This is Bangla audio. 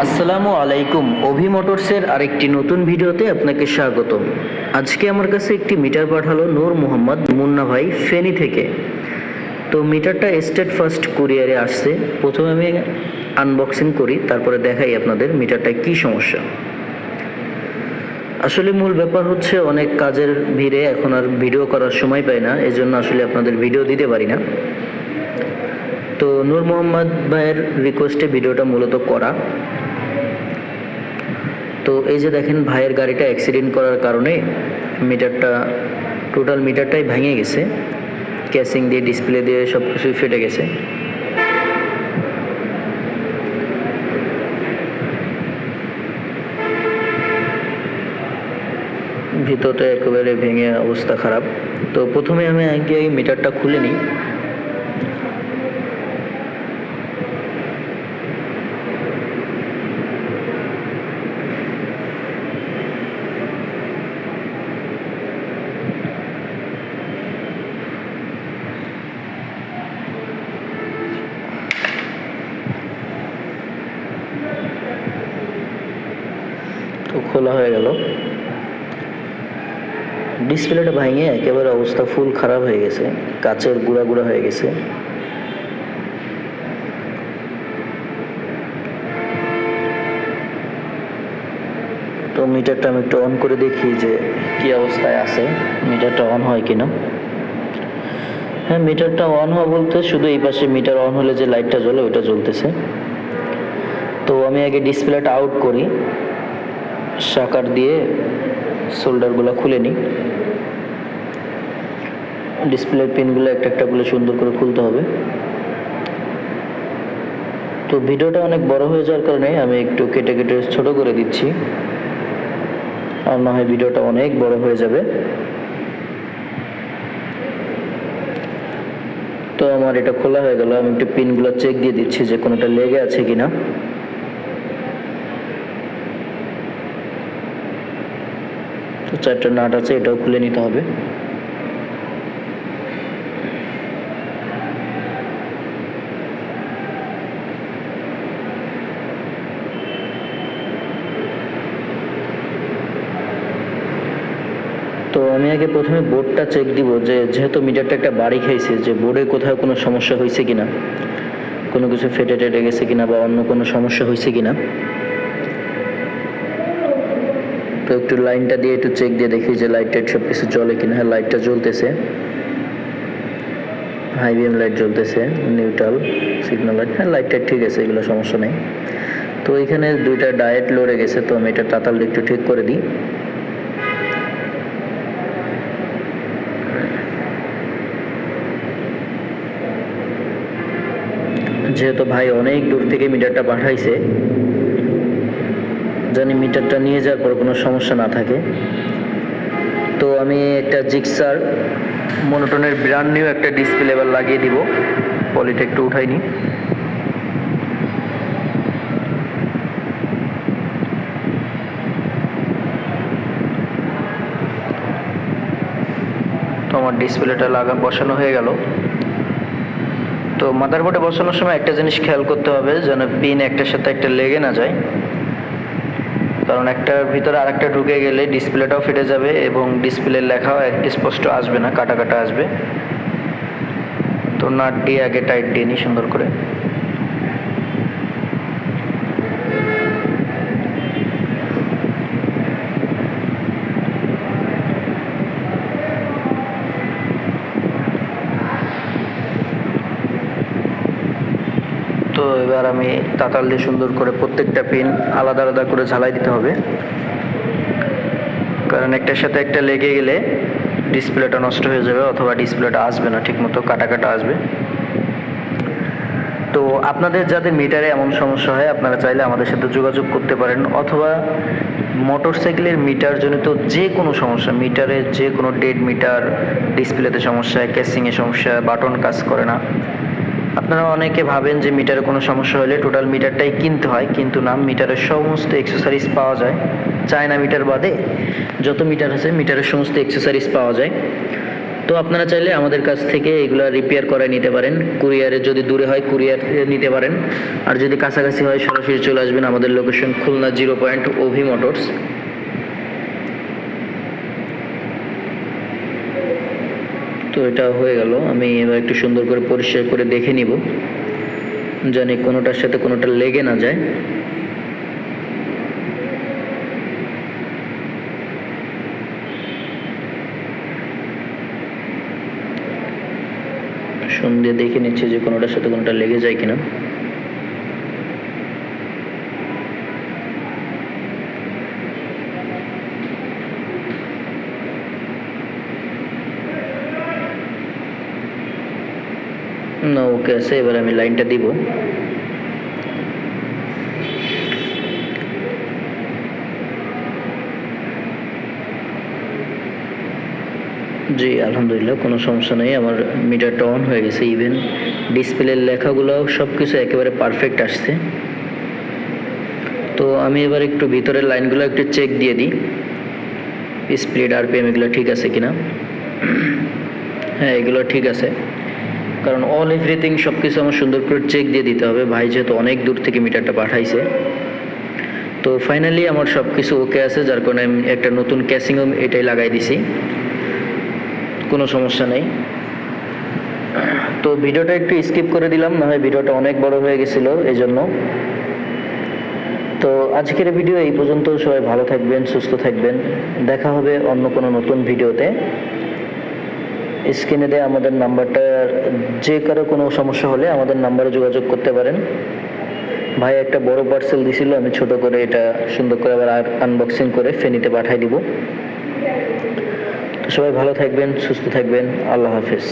আসসালামু আলাইকুম। অভি মোটরসের আরেকটি নতুন ভিডিওতে আপনাকে স্বাগতম। আজকে আমার কাছে একটি মিটার পাঠালো নূর মোহাম্মদ মুন্না ভাই ফেনী থেকে। তো মিটারটা স্টেট ফার্স্ট কুরিয়ারে আসছে। প্রথমে আমি আনবক্সিং করি, তারপরে দেখাই আপনাদের মিটারটা কি সমস্যা। আসলে মূল ব্যাপার হচ্ছে অনেক কাজের ভিড়ে এখন আর ভিডিও করার সময় পাই না, এজন্য আসলে আপনাদের ভিডিও দিতে পারি না। তো নূর মোহাম্মদ ভাইয়ের রিকোয়েস্টে ভিডিওটা মূলত করা। তো এই যে দেখেন, ভাইয়ের গাড়িটা অ্যাক্সিডেন্ট করার কারণে টোটাল মিটারটাই ভেঙে গেছে। ক্যাসিং দিয়ে, ডিসপ্লে দিয়ে সব কিছুই ফেটে গেছে। ভিতরটা একেবারে ভেঙে অবস্থা খারাপ। তো প্রথমে আমি আগে এই মিটারটা খুলে নিই। তো খোলা হয়ে গেল। ডিসপ্লেটা ভেঙে একেবারে অবস্থা ফুল খারাপ হয়ে গেছে, কাচের গুঁড়া গুঁড়া হয়ে গেছে। তো মিটারটা আমি একটু অন করে দেখি যে কি অবস্থায় আছে, মিটারটা অন হয় কিনা। হ্যাঁ, মিটারটা অন হওয়া বলতে শুধু এই পাশে মিটার অন হলে যে লাইটটা জ্বলে ওইটা জ্বলতেছে। তো আমি আগে ডিসপ্লেটা আউট করি, শাকার দিয়ে সোল্ডারগুলো খুলে নিই। ডিসপ্লের পিনগুলো একটা একটা করে সুন্দর করে খুলতে হবে। তো ভিডিওটা অনেক বড় হয়ে যাওয়ার কারণে আমি একটু কেটে কেটে ছোট করে দিচ্ছি, আর না হয় ভিডিওটা অনেক বড় হয়ে যাবে। তো আমার এটা খোলা হয়ে গেল। আমি একটু পিনগুলো চেক দিয়ে দিচ্ছি যে কোনোটা লেগে আছে কিনা। তো চারটা নাট আছে, এটাও খুলে নিতে হবে। তো আমি আগে প্রথমে বোর্ডটা চেক দিব, যে যেহেতু মিটারটা একটা বাড়ি খাইছে, যে বোর্ডে কোথাও কোনো সমস্যা হয়েছে কিনা, কোনো কিছু ফেটে টেটে গেছে কিনা বা অন্য কোনো সমস্যা হয়েছে কিনা। তো একটু লাইনটা দিয়ে একটু চেক দিয়ে দেখি যে লাইট টাইট সব কিছু জ্বলে কিনা। হ্যাঁ, লাইটটা জ্বলতেছে, হাই বিএম লাইট জ্বলতেছে, নিউট্রাল সিগন্যাল লাইট। হ্যাঁ, লাইট টাইট ঠিক আছে, এগুলো সমস্যা নেই। তো এখানে দুইটা ডায়েট লড়ে গেছে, তো আমি এটা তাতাল একটু ঠিক করে দিই। যেহেতু ভাই অনেক দূর থেকে মিটারটা পাঠাইছে, জানি মিটারটা নিয়ে যাওয়ার পর কোনো সমস্যা না থাকে। তো আমি একটা জিক্সার মনোটনের ব্র্যান্ড নিউ একটা ডিসপ্লে এবার লাগিয়ে দিব। পলিটা একটু উঠাই নি। তো আমার ডিসপ্লেটা বসানো হয়ে গেল। তো মাদারবোর্ডে বসানোর সময় একটা জিনিস খেয়াল করতে হবে, যেন পিন একটার সাথে একটা লেগে না যায়, কারণ একটার ভিতরে আরেকটা ঢুকে গেলে ডিসপ্লেটাও ফেটে যাবে এবং ডিসপ্লের লেখাও স্পষ্ট আসবে না, কাটা কাটা আসবে। তো নাট দিয়ে আগে টাইট দিয়ে নিই সুন্দর করে। তো এবার আমি তাতাল দিয়ে সুন্দর করে প্রত্যেকটা পিন আলাদা আলাদা করে ঝালাই দিতে হবে, কারণ একটার সাথে একটা লেগে গেলে ডিসপ্লেটা নষ্ট হয়ে যাবে অথবা ডিসপ্লেটা আসবে না ঠিকমতো, কাটা কাটা আসবে। তো আপনাদের যাদের মিটারে এমন সমস্যা হয়, আপনারা চাইলে আমাদের সাথে যোগাযোগ করতে পারেন, অথবা মোটরসাইকেলের মিটার জনিত যে কোনো সমস্যা, মিটারের যে কোনো ডেড মিটার, ডিসপ্লেতে সমস্যা, ক্যাসিংয়ে সমস্যা, বাটন কাজ করে না। আপনারা অনেকে ভাবেন যে মিটারে কোনো সমস্যা হলে টোটাল মিটারটাই কিনতে হয়, কিন্তু না, মিটারের সমস্ত অ্যাক্সেসরিজ পাওয়া যায়। চায়না মিটার বাদে যত মিটার আছে মিটারের সমস্ত অ্যাক্সেসরিজ পাওয়া যায়। তো আপনারা চাইলে আমাদের কাছ থেকে এগুলো রিপেয়ার করায় নিতে পারেন। কুরিয়ারে যদি দূরে হয় কুরিয়ার নিতে পারেন, আর যদি কাছাকাছি হয় সরাসরি চলে আসবেন আমাদের লোকেশন খুলনা 0 পয়েন্ট ওভি মোটরস। তো এটা হয়ে গেল, আমি এবার একটু সুন্দর করে পরিষ্কার করে দেখে নিব, জানি কোনোটার সাথে কোনোটা লেগে না যায়। সন্ধ্যে দেখে নিচ্ছে যে কোনোটার সাথে কোনোটা লেগে যায় কিনা। না, ওকে আছে। এবার আমি লাইনটা দিব। জি আলহামদুলিল্লাহ, কোনো সমস্যা নেই, আমার মিটারটা অন হয়ে গেছে। ইভেন ডিসপ্লের লেখাগুলোও সব কিছু একেবারে পারফেক্ট আসছে। তো আমি এবার একটু ভিতরের লাইনগুলো একটু চেক দিয়ে দিই, স্পিড আরপিএম এগুলো ঠিক আছে কিনা। হ্যাঁ, এগুলো ঠিক আছে, কারণ অল এভরিথিং সব কিছু আমার সুন্দর করে চেক দিয়ে দিতে হবে। ভাই যেহেতু অনেক দূর থেকে মিটারটা পাঠাইছে, তো ফাইনালি আমার সব কিছু ওকে আছে, যার কারণে আমি একটা নতুন ক্যাসিংও এটাই লাগাই দিছি, কোনো সমস্যা নেই। তো ভিডিওটা একটু স্কিপ করে দিলাম, না হয় ভিডিওটা অনেক বড় হয়ে গেছিল এই জন্য। তো আজকের ভিডিও এই পর্যন্ত। সবাই ভালো থাকবেন, সুস্থ থাকবেন, দেখা হবে অন্য কোনো নতুন ভিডিওতে। স্ক্রিনে দেয়া আমাদের নাম্বারটা, যে কারো কোনো সমস্যা হলে আমাদের নাম্বারে যোগাযোগ করতে পারেন। ভাই একটা বড় পার্সেল দিছিল, আমি ছোট করে এটা সুন্দর করে আবার আনবক্সিং করে ফেনীতে পাঠিয়ে দিব। তো সবাই ভালো থাকবেন, সুস্থ থাকবেন, আল্লাহ হাফেজ।